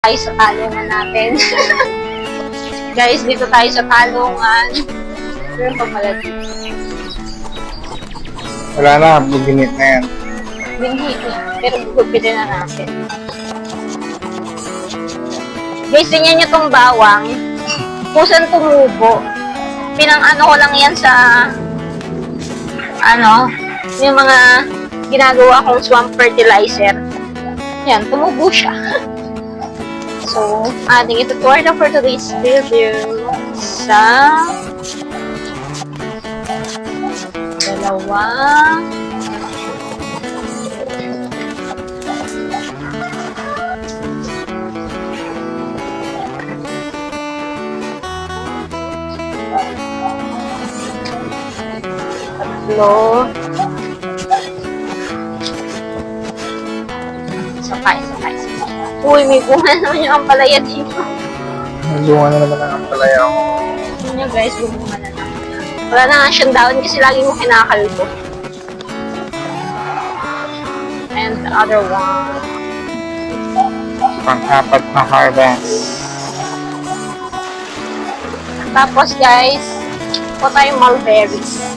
tayo sa talungan natin. Guys, dito tayo sa talungan. Meron pa pala dito. Wala na, buginit na yan. Binhi niya. Pero gugupitin na natin. Guys, tingnan nyo tong bawang. Kusan tumubo. Pinang-ano ko lang yan sa yung mga ginagawa kong swamp fertilizer. Yan, tumubo siya. So, ating itutuwar na for today's video sa dalawang tatlo sakay. Uy, may bunga naman yung ampalaya dito. May bunga na naman ang ampalaya ko. Yun nyo guys, bubunga na naman. Wala na nga siyang daon kasi lagi mo kinakalbo. And the other one. Pang-apat na harvest. Tapos guys, po tayong mulberries.